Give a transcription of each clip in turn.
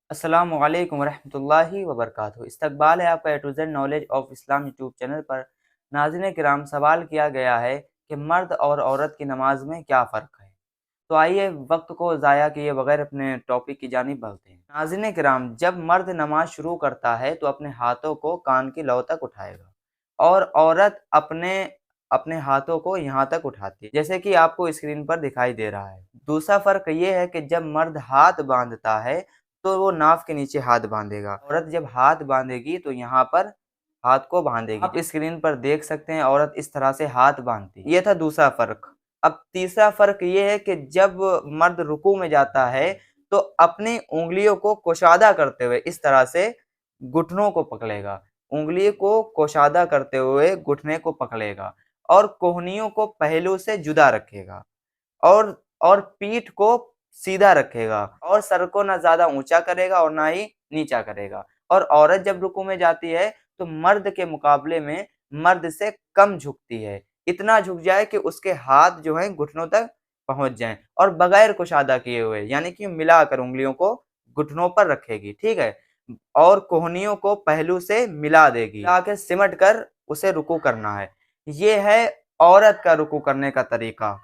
अस्सलाम वालेकुम रहमतुल्लाहि व बरकातहू। इस्तकबाल है आपका A to Z knowledge of Islam YouTube channel पर। नाज़रीन किराम, सवाल किया गया है कि मर्द और औरत की नमाज में क्या फ़र्क है। तो आइए वक्त को ज़ाया किए बगैर अपने टॉपिक की जानिब बढ़ते हैं। नाज़रीन किराम, जब मर्द नमाज शुरू करता है तो अपने हाथों को कान की लौ तक उठाएगा और औरत अपने अपने हाथों को यहाँ तक उठाती है, जैसे कि आपको स्क्रीन पर दिखाई दे रहा है। दूसरा फ़र्क ये है कि जब मर्द हाथ बांधता है तो वो नाफ के नीचे हाथ बांधेगा। औरत जब हाथ बांधेगी तो यहाँ पर हाथ को बांधेगी। आप स्क्रीन पर देख सकते हैं औरत इस तरह से हाथ बांधती है। ये था दूसरा फर्क। अब तीसरा फर्क ये है कि जब मर्द रुकू में जाता है तो अपनी उंगलियों को कुशादा करते हुए इस तरह से घुटनों को पकड़ेगा। उंगली को कुशादा करते हुए घुटने को पकड़ेगा और कोहनियों को पहलू से जुदा रखेगा और पीठ को सीधा रखेगा और सर को ना ज्यादा ऊंचा करेगा और ना ही नीचा करेगा। और औरत जब रुकू में जाती है तो मर्द के मुकाबले में मर्द से कम झुकती है, इतना झुक जाए कि उसके हाथ जो है घुटनों तक पहुंच जाएं और बगैर कुशादा किए हुए, यानी कि मिलाकर उंगलियों को घुटनों पर रखेगी, ठीक है, और कोहनियों को पहलू से मिला देगी, मिला के सिमट कर उसे रुकू करना है। ये है औरत का रुकू करने का तरीका।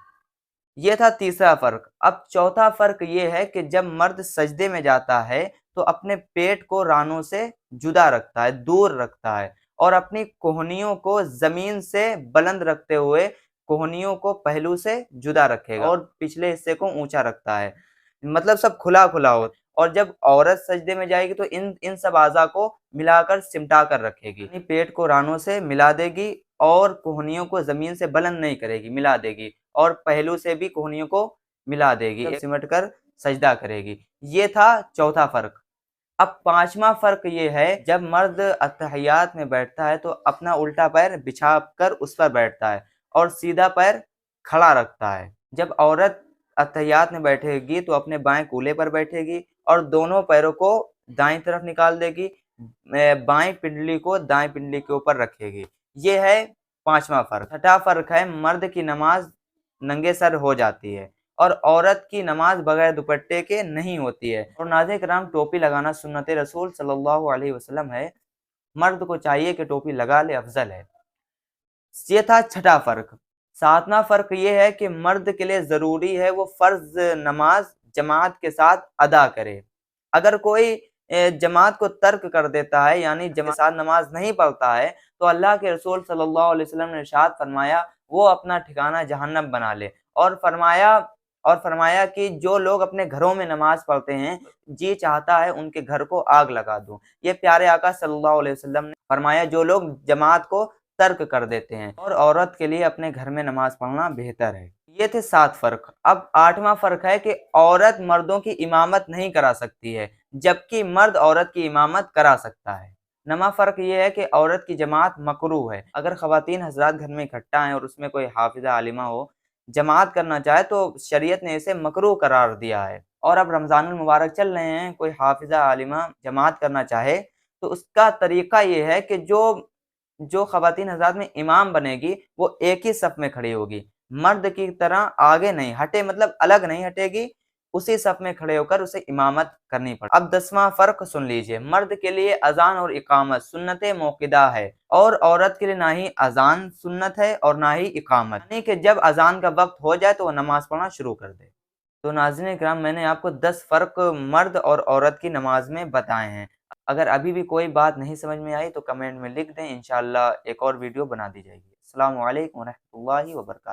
ये था तीसरा फर्क। अब चौथा फर्क ये है कि जब मर्द सजदे में जाता है तो अपने पेट को रानों से जुदा रखता है, दूर रखता है और अपनी कोहनियों को जमीन से बुलंद रखते हुए कोहनियों को पहलू से जुदा रखेगा और पिछले हिस्से को ऊंचा रखता है, मतलब सब खुला खुला हो। और जब औरत सजदे में जाएगी तो इन इन सब आज़ा को मिलाकर सिमटा कर रखेगी, यानी पेट को रानों से मिला देगी और कोहनियों को जमीन से बुलंद नहीं करेगी, मिला देगी और पहलू से भी कोहनियों को मिला देगी, सिमट कर सजदा करेगी। ये था चौथा फर्क। अब पांचवा फर्क ये है, जब मर्द अत्तहियात में बैठता है तो अपना उल्टा पैर बिछा कर उस पर बैठता है और सीधा पैर खड़ा रखता है। जब औरत अत्तहियात में बैठेगी तो अपने बाएं कूल्हे पर बैठेगी और दोनों पैरों को दाईं तरफ निकाल देगी, बाएं पिंडली को दाएं पिंडली के ऊपर रखेगी। ये है पांचवा फर्क। छठा फर्क है, मर्द की नमाज नंगे सर हो जाती है और औरत की नमाज बगैर दुपट्टे के नहीं होती है। और नाज़रीन किराम, टोपी लगाना सुन्नत रसूल सल्लल्लाहु अलैहि वसल्लम है, मर्द को चाहिए कि टोपी लगा ले, अफजल है। ये था छठा फर्क। सातवां फर्क ये है कि मर्द के लिए जरूरी है वो फर्ज नमाज जमात के साथ अदा करे। अगर कोई जमात को तर्क कर देता है, यानी जमात के साथ नमाज नहीं पढ़ता है, तो अल्लाह के रसूल सल्लल्लाहु अलैहि वसल्लम ने इरशाद फरमाया वो अपना ठिकाना जहन्नम बना ले। और फरमाया कि जो लोग अपने घरों में नमाज पढ़ते हैं, जी चाहता है उनके घर को आग लगा दूं। ये प्यारे आका सल्लल्लाहु अलैहि वसल्लम ने फरमाया जो लोग जमात को तर्क कर देते हैं, और औरत के लिए अपने घर में नमाज पढ़ना बेहतर है। ये थे 7 फर्क। अब 8वां फर्क है कि औरत मर्दों की इमामत नहीं करा सकती है, जबकि मर्द औरत की इमामत करा सकता है। 9वां फर्क ये है कि औरत की जमात मकरूह है। अगर ख़वातीन हज़रात घर में इकट्ठा हैं और उसमें कोई हाफिज़ा आलिमा हो, जमात करना चाहे तो शरीयत ने इसे मकरूह करार दिया है। और अब रमज़ानुल मुबारक चल रहे हैं, कोई हाफिज़ा आलिमा जमात करना चाहे तो उसका तरीका ये है कि जो जो ख़वातीन हज़रात में इमाम बनेगी वो एक ही सफ़ में खड़ी होगी, मर्द की तरह आगे नहीं हटे, मतलब अलग नहीं हटेगी, उसी सफ़ में खड़े होकर उसे इमामत करनी पड़े। अब 10वां फ़र्क सुन लीजिए, मर्द के लिए अज़ान और इकामत सुन्नत मौक़िदा है और औरत के लिए ना ही अज़ान सुन्नत है और ना ही इकामत, यानी कि जब अज़ान का वक्त हो जाए तो वो नमाज पढ़ना शुरू कर दे। तो नाज़रीन किराम, मैंने आपको 10 फ़र्क मर्द और औरत की नमाज में बताए हैं। अगर अभी भी कोई बात नहीं समझ में आई तो कमेंट में लिख दें, इंशाअल्लाह एक और वीडियो बना दी जाएगी। अस्सलामु अलैकुम व रहमतुल्लाहि व बरकातहू।